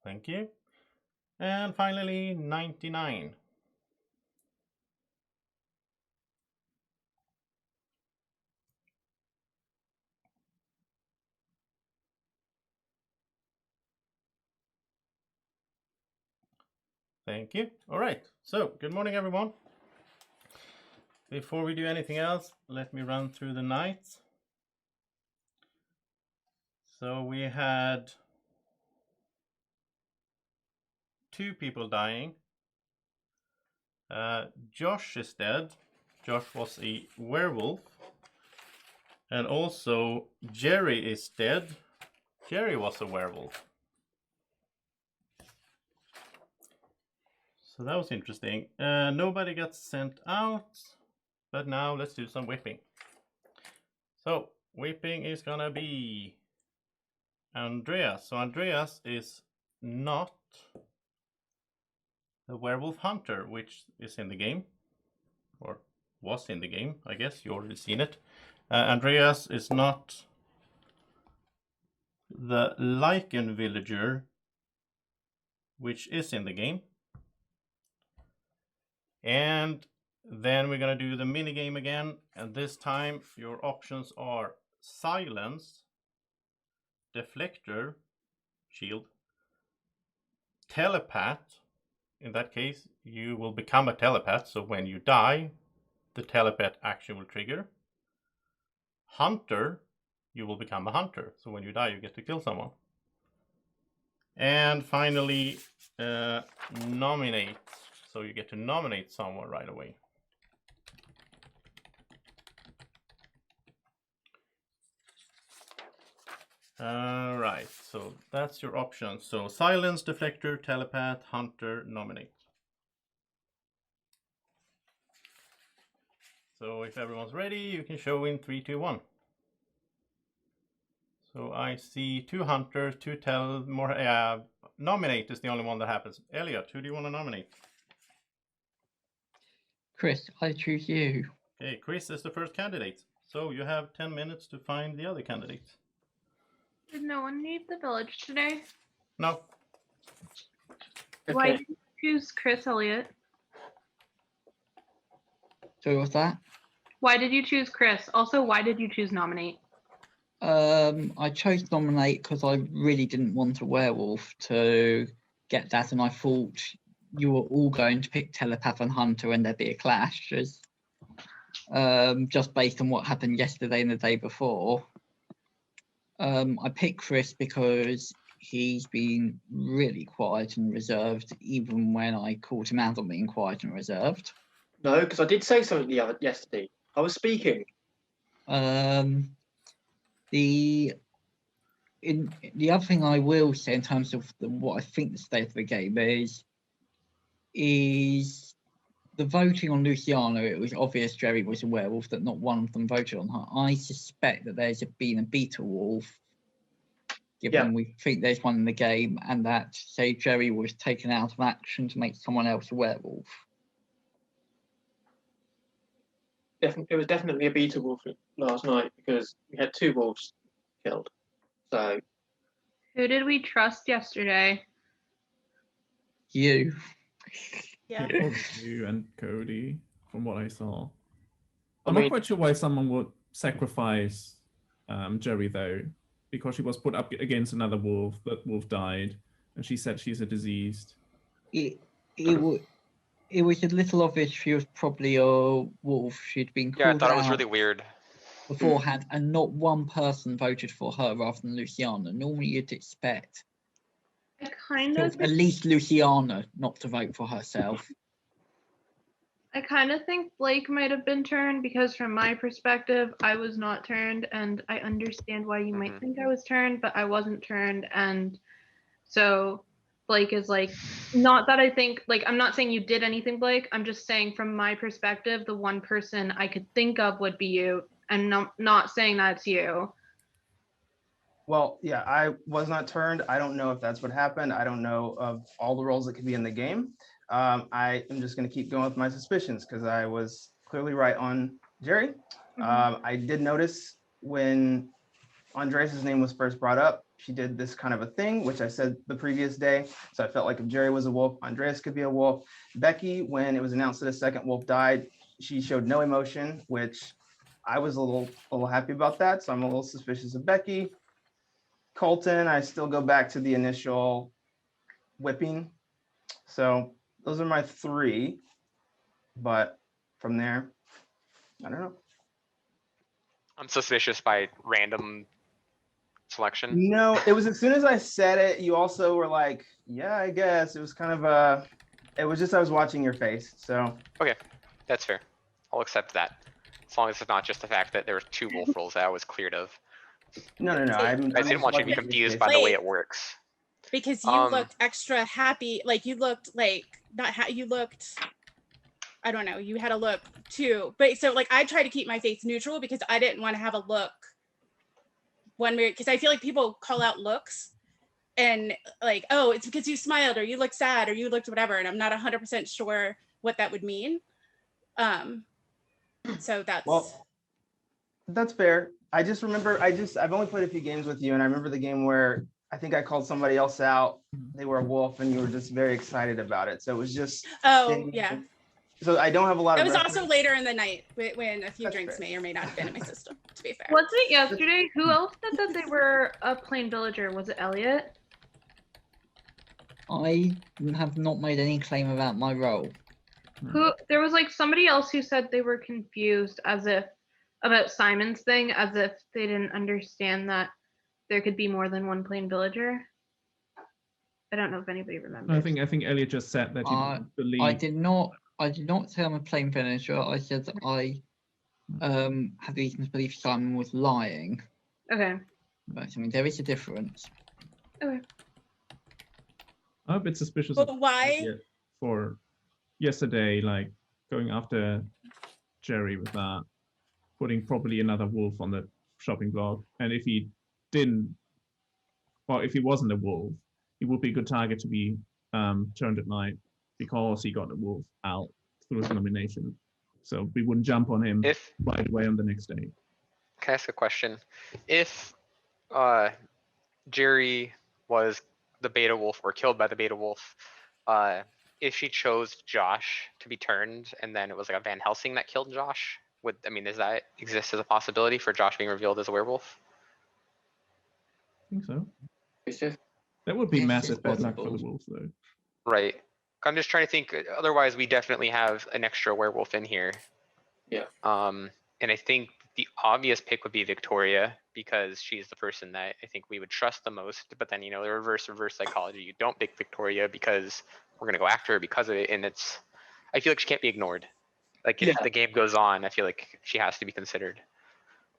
Thank you. And finally, 99. Thank you. All right, so good morning, everyone. Before we do anything else, let me run through the nights. So we had 2 people dying. Josh is dead. Josh was a werewolf. And also Jerry is dead. Jerry was a werewolf. So that was interesting. Nobody got sent out, but now let's do some whipping. So whipping is gonna be Andreas. So Andreas is not the werewolf hunter, which is in the game, or was in the game, I guess. You already seen it. Andreas is not the lichen villager, which is in the game. And then we're gonna do the mini game again, and this time your options are silence, deflector, shield, telepath. In that case, you will become a telepath, so when you die, the telepath action will trigger. Hunter, you will become a hunter, so when you die, you get to kill someone. And finally, nominate. So you get to nominate someone right away. All right, so that's your options. So silence, deflector, telepath, hunter, nominate. So if everyone's ready, you can show in 3, 2, 1. So I see 2 hunters, 2 nominate is the only one that happens. Elliot, who do you want to nominate? Chris, I choose you. Okay, Chris is the first candidate. So you have 10 minutes to find the other candidates. Did no one leave the village today? No. Why did you choose Chris, Elliot? So what's that? Why did you choose Chris? Also, why did you choose nominate? I chose nominate because I really didn't want a werewolf to get that, and I thought you were all going to pick telepath and hunter and there'd be a clash, just based on what happened yesterday and the day before. I picked Chris because he's been really quiet and reserved, even when I called him out on being quiet and reserved. No, because I did say something yesterday. I was speaking. The other thing I will say in terms of what I think the state of the game is the voting on Luciano. It was obvious Jerry was a werewolf, that not one of them voted on her. I suspect that there's been a beta wolf given we think there's one in the game, and that, say, Jerry was taken out of action to make someone else a werewolf. It was definitely a beta wolf last night because we had 2 wolves killed. So Who did we trust yesterday? You. Yeah. You and Cody, from what I saw. I I'm mean- not quite sure why someone would sacrifice Jerry though, because she was put up against another wolf. That wolf died, and she said she's a diseased. It was a little obvious she was probably a wolf. She'd been called Yeah, I thought it was out really weird. beforehand, and not one person voted for her rather than Luciana. Normally, you'd expect I kind sort of of at least Luciana not to vote for herself. I kind of think Blake might have been turned because from my perspective, I was not turned, and I understand why you might think I was turned, but I wasn't turned, and so Blake is like, not that I think, like, I'm not saying you did anything, Blake. I'm just saying from my perspective, the one person I could think of would be you, and not saying that's you. Well, yeah, I was not turned. I don't know if that's what happened. I don't know of all the roles that could be in the game. I am just going to keep going with my suspicions because I was clearly right on Jerry. I did notice when Andres' name was first brought up, she did this kind of a thing, which I said the previous day. So I felt like if Jerry was a wolf, Andreas could be a wolf. Becky, when it was announced that a second wolf died, she showed no emotion, which I was a little happy about that. So I'm a little suspicious of Becky. Colton, I still go back to the initial whipping. So those are my 3. But from there, I don't know. I'm suspicious by random selection. No, it was as soon as I said it, you also were like, yeah, I guess. It was kind of it was just I was watching your face. So Okay, that's fair. I'll accept that. As long as it's not just the fact that there were 2 wolf rolls that I was cleared of. No. I didn't want you to be confused by the way it works. Because you looked extra happy, like you looked like you looked, I don't know, you had a look too. But so like I try to keep my face neutral because I didn't want to have a look because I feel like people call out looks and like, oh, it's because you smiled or you looked sad or you looked whatever, and I'm not 100% sure what that would mean. So that's fair. I just remember I've only played a few games with you, and I remember the game where I think I called somebody else out. They were a wolf, and you were just very excited about it. So it was just. Yeah. So I don't have a lot It of. was also later in the night when a few drinks may or may not have been in my system. To be fair. Wasn't it yesterday? Who else said that they were a plain villager? Was it Elliot? I have not made any claim about my role. There was like somebody else who said they were confused about Simon's thing, as if they didn't understand that there could be more than one plain villager. I don't know if anybody remembers. I think Elliot just said that he didn't believe. I did not say I'm a plain villager. I said that I have reason to believe Simon was lying. Okay. But I mean, there is a difference. Okay. I'm a bit suspicious But of why? Elliot for yesterday, like going after Jerry with that, putting probably another wolf on the shopping block. And if he didn't, or if he wasn't a wolf, he would be a good target to be turned at night because he got the wolf out through his nomination. So we wouldn't jump on him right away on the next day. Can I ask a question? If Jerry was the beta wolf or killed by the beta wolf, if she chose Josh to be turned and then it was like a Van Helsing that killed Josh, does that exist as a possibility for Josh being revealed as a werewolf? I think so. That would be massive bad luck for the wolves though. Right. I'm just trying to think, otherwise we definitely have an extra werewolf in here. Yeah. And I think the obvious pick would be Victoria because she's the person that I think we would trust the most. But then, the reverse psychology, you don't pick Victoria because we're going to go after her because of it. And I feel like she can't be ignored. Like if the game goes on, I feel like she has to be considered.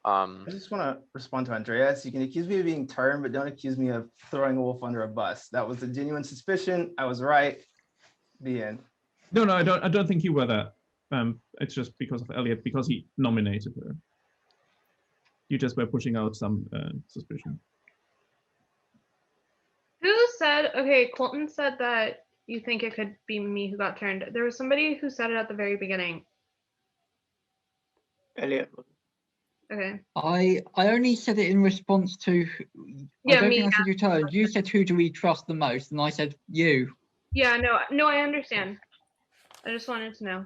I just want to respond to Andreas. You can accuse me of being turned, but don't accuse me of throwing a wolf under a bus. That was a genuine suspicion. I was right. The end. No, I don't think you were that. It's just because of Elliot, because he nominated her. You just were pushing out some suspicion. said, okay, Colton said that you think it could be me who got turned. There was somebody who said it at the very beginning. Elliot. Okay. I only said it in response to. I Yeah, don't me. think I said you turned. You said who do we trust the most, and I said you. Yeah, no, I understand. I just wanted to know.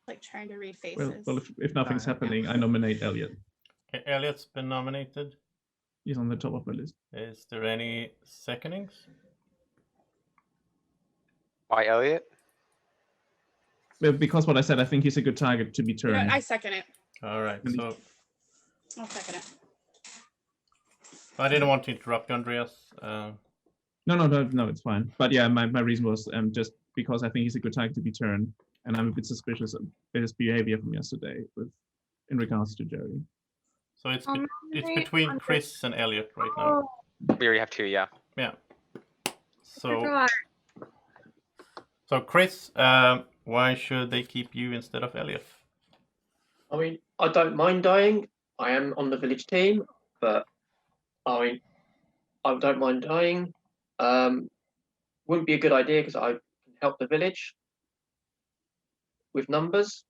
Like trying to read faces. Well, if nothing's happening, I nominate Elliot. Okay, Elliot's been nominated. He's on the top of the list. Is there any secondings? Why Elliot? Well, because what I said, I think he's a good target to be You know turned. what, I second it. All right, so I'll second it. I didn't want to interrupt you, Andreas. No, it's fine. But yeah, my reason was just because I think he's a good target to be turned, and I'm a bit suspicious of his behavior from yesterday in regards to Jerry. So it's between Chris and Elliot right now. We already have two, yeah. Yeah. So Chris, why should they keep you instead of Elliot? I mean, I don't mind dying. I am on the village team, but I mean, I don't mind dying. Wouldn't be a good idea because I can help the village with numbers.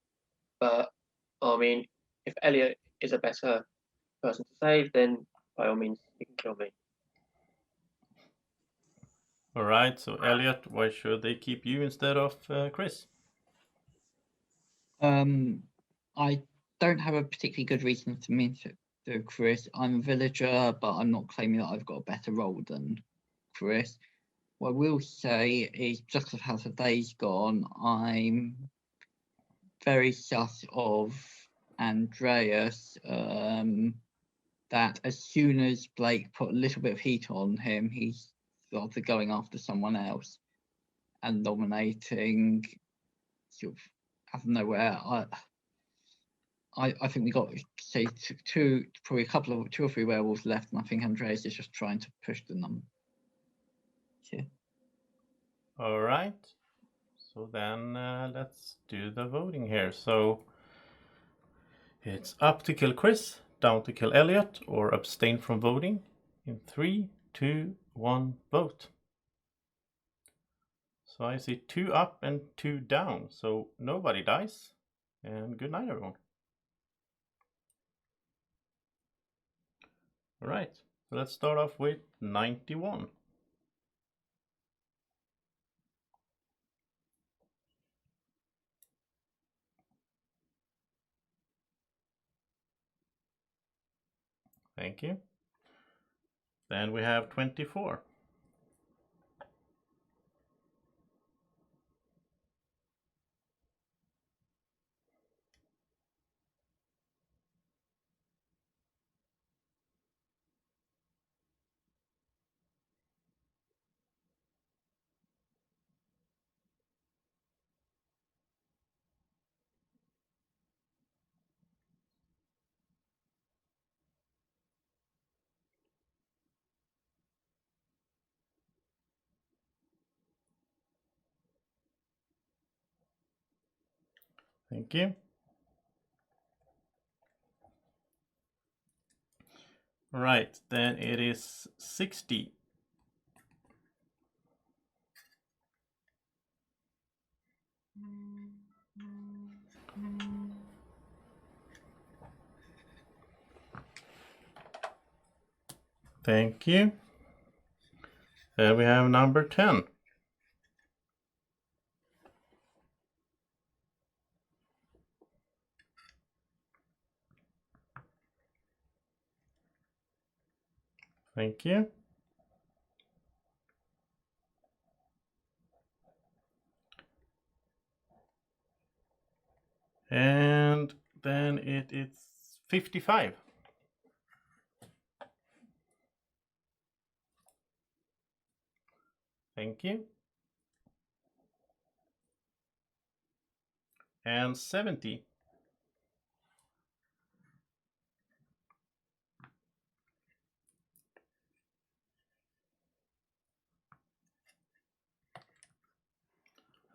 But I mean, if Elliot is a better person to save, then by all means, he can kill me. All right, so Elliot, why should they keep you instead of Chris? I don't have a particularly good reason to mean to Chris. I'm a villager, but I'm not claiming that I've got a better role than Chris. What I will say is, just of how today's gone, I'm very sus of Andreas. That as soon as Blake put a little bit of heat on him, he started going after someone else and nominating sort of out of nowhere. I think we got say two, probably two or three werewolves left, and I think Andreas is just trying to push the number. Yeah. All right. So then let's do the voting here. So it's up to kill Chris, down to kill Elliot, or abstain from voting. In 3, 2, 1, vote. So I see 2 up and 2 down. So nobody dies. And good night, everyone. All right. So let's start off with 91. Thank you. Then we have 24. Thank you. Right, then it is 60. Thank you. Then we have number 10. Thank you. And then it is 55. Thank you. And 70.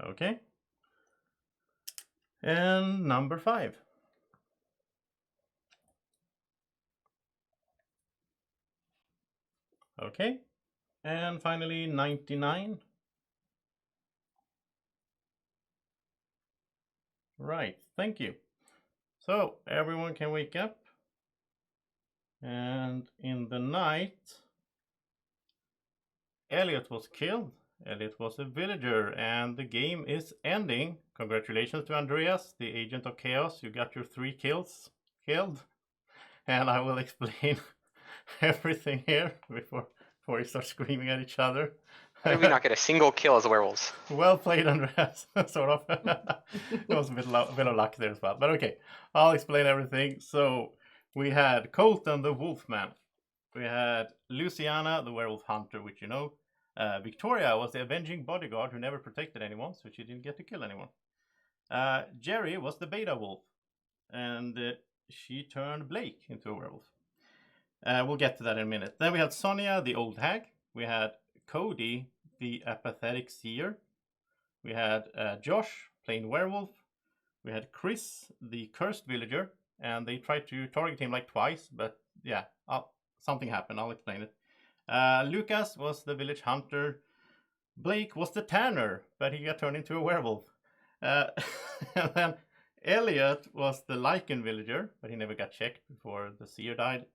Okay. And number 5. Okay. And finally, 99. Right, thank you. So everyone can wake up. And in the night, Elliot was killed. Elliot was a villager, and the game is ending. Congratulations to Andreas, the agent of chaos. You got your 3 kills killed. And I will explain everything here before we start screaming at each other. How did we not get a single kill as werewolves? Well played, Andreas. Sort of. It was a bit of luck there as well. But okay, I'll explain everything. So we had Colton, the Wolfman. We had Luciana, the werewolf hunter, which you know. Victoria was the avenging bodyguard who never protected anyone, so she didn't get to kill anyone. Jerry was the beta wolf, and she turned Blake into a werewolf. We'll get to that in a minute. Then we had Sonia, the old hag. We had Cody, the apathetic seer. We had Josh, playing werewolf. We had Chris, the cursed villager, and they tried to target him like twice, but yeah, something happened. I'll explain it. Lucas was the village hunter. Blake was the tanner, but he got turned into a werewolf. And then Elliot was the lichen villager, but he never got checked before the seer died.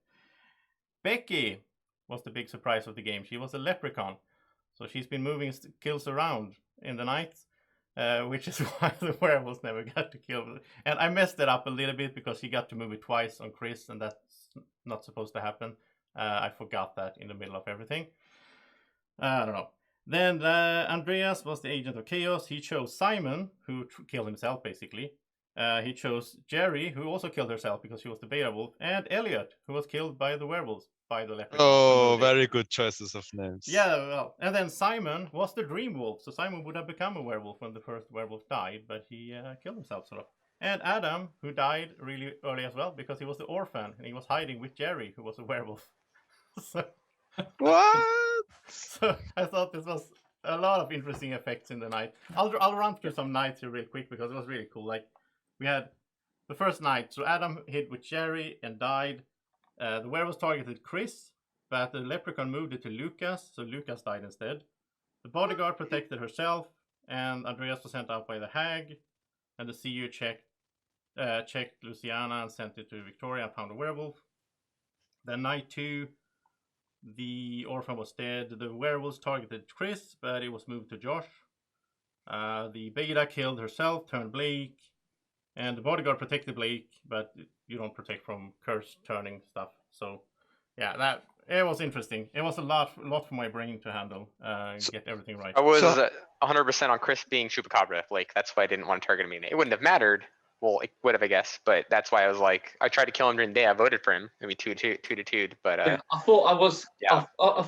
Becky was the big surprise of the game. She was a leprechaun. So she's been moving kills around in the night, which is why the werewolves never got to kill. And I messed it up a little bit because she got to move it twice on Chris, and that's not supposed to happen. I forgot that in the middle of everything. I don't know. Then Andreas was the agent of chaos. He chose Simon, who killed himself, basically. He chose Jerry, who also killed herself because she was the beta wolf. And Elliot, who was killed by the werewolves, by the leprechaun. Oh, very good choices of names. Yeah, well, and then Simon was the dream wolf. So Simon would have become a werewolf when the first werewolf died, but he killed himself, sort of. And Adam, who died really early as well, because he was the orphan, and he was hiding with Jerry, who was a werewolf. So, what? So I thought this was a lot of interesting effects in the night. I'll run through some nights here real quick because it was really cool. Like we had the first night, so Adam hid with Jerry and died. The werewolf targeted Chris, but the leprechaun moved it to Lucas, so Lucas died instead. The bodyguard protected herself, and Andreas was sent out by the hag, and the seer checked Luciana and sent it to Victoria and found a werewolf. Then night 2, the orphan was dead. The werewolves targeted Chris, but it was moved to Josh. The beta killed herself, turned Blake, and the bodyguard protected Blake, but you don't protect from curse turning stuff. So, yeah, it was interesting. It was a lot for my brain to handle, get everything right. I was 100% on Chris being Chupacabra, Blake. That's why I didn't want to target him. It wouldn't have mattered. Well, it would have, I guess, but that's why I was like, I tried to kill him during the day. I voted for him. Maybe two to two, but I thought I was, yeah. I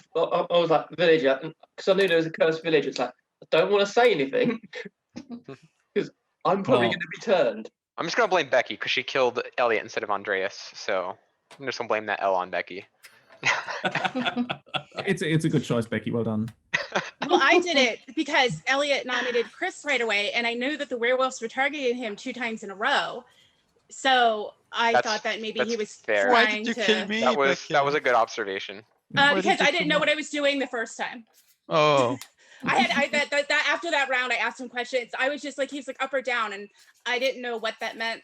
was like villager, because I knew there was a cursed village. It's like I don't want to say anything because I'm probably going to be turned. I'm just gonna blame Becky because she killed Elliot instead of Andreas. So I'm just gonna blame that L on Becky. It's a good choice, Becky. Well done. Well, I did it because Elliot nominated Chris right away, and I knew that the werewolves were targeting him 2 times in a row. So I thought that maybe he was fair. trying Why did you to. kill me, that was Becky? a good observation. Because I didn't know what I was doing the first time. Oh. After that round, I asked him questions. I was just like, he's like up or down, and I didn't know what that meant,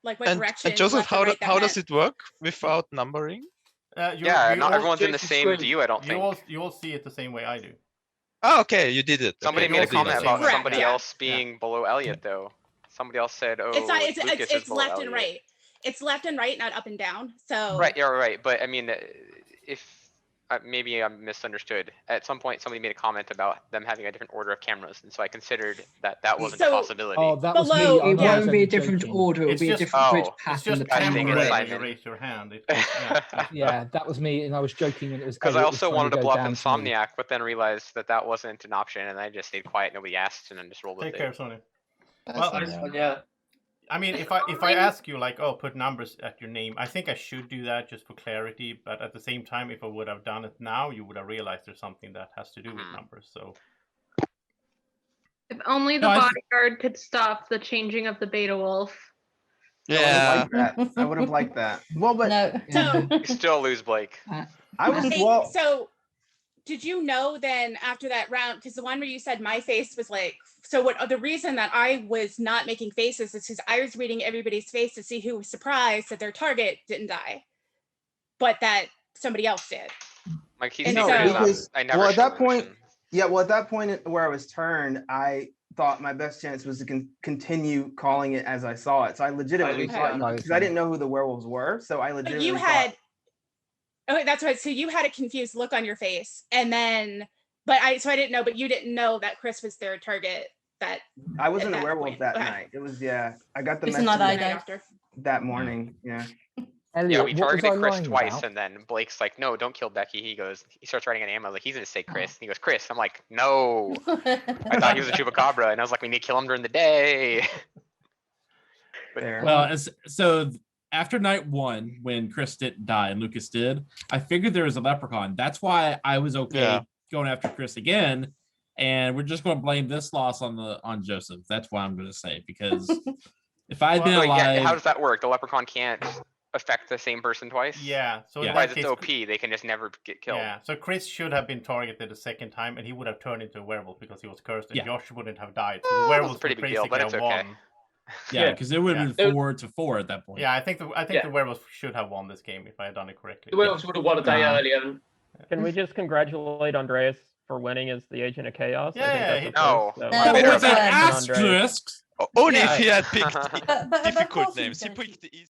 like what direction. And Joseph, left or right how that does it work without numbering? Not everyone's in the same view, I don't think. You all see it the same way I do. Oh, okay, you did it. Somebody Okay, made a you did comment it. about Correct, somebody yeah. else being below Elliot, though. Somebody else said, "Oh, It's not. Lucas is It's below left and Elliot." right. It's left and right, not up and down. So Right, yeah, right. But I mean, if maybe I misunderstood. At some point, somebody made a comment about them having a different order of cameras, and so I considered that wasn't a possibility. Oh, that was me. It won't be a different order. It'll be a different grid pattern. Depending on on you raise your hand. Yeah, that was me, and I was joking, and it was Because I also wanted to go bluff down to me. Insomniac, but then realized that wasn't an option, and I just stayed quiet. Nobody asked, and then just rolled with it. Take care, Sonia. Well, yeah. I mean, if I ask you like, oh, put numbers at your name, I think I should do that just for clarity. But at the same time, if I would have done it now, you would have realized there's something that has to do with numbers. So If only the No, I- bodyguard could stop the changing of the beta wolf. Yeah. I would have liked that. Well, but No. So, You still lose, Blake. I was hey, well. so did you know then after that round, because the one where you said my face was like, so what the reason that I was not making faces is because I was reading everybody's face to see who was surprised that their target didn't die, but that somebody else did. My key And secret so- is I never Well, at show that point, emotion. yeah. Well, at that point where I was turned, I thought my best chance was to continue calling it as I saw it. So I legitimately do thought, that. because I didn't know who the werewolves were, so I legitimately You had, okay, that's right. So you had a confused look on your face, and then, I didn't know, but you didn't know that Chris was their target. That I wasn't at a that werewolf point. that Okay. night. It was I got the It's not message I After. that morning. Yeah. Yeah, Elliot, we what was I targeted Chris lying twice, about? and then Blake's like, "No, don't kill Becky." He starts writing an ammo like he's gonna say Chris. And he goes, "Chris." I'm like, "No." I thought he was a chupacabra, and I was like, "We need to kill him during the day." But There. Well, so after night 1, when Chris didn't die and Lucas did, I figured there was a leprechaun. That's why I was okay Yeah. going after Chris again. And we're just going to blame this loss on Joseph. That's what I'm going to say, because if I'd been Wait, yeah, alive, how does that work? The leprechaun can't affect the same person twice? Yeah. So in Otherwise that it's case, OP. They can just never get killed. yeah. So Chris should have been targeted the second time, and he would have turned into a werewolf because he was cursed, and Yeah. Josh wouldn't have died. So Oh, the that's a werewolves pretty would big deal, basically but have it's okay. won. yeah, because it would have Yeah. been 4-4 at that point. Yeah, I think Yeah. the werewolves should have won this game if I had done it correctly. The werewolves would have won a day earlier. And Can we just congratulate Andreas for winning as the Agent of Chaos? I Yeah, think that's a no. first, so No, With Andreas. an Andreas. asterisk. Only Yeah. if he had picked But of difficult course he's names. He gonna picked the easy.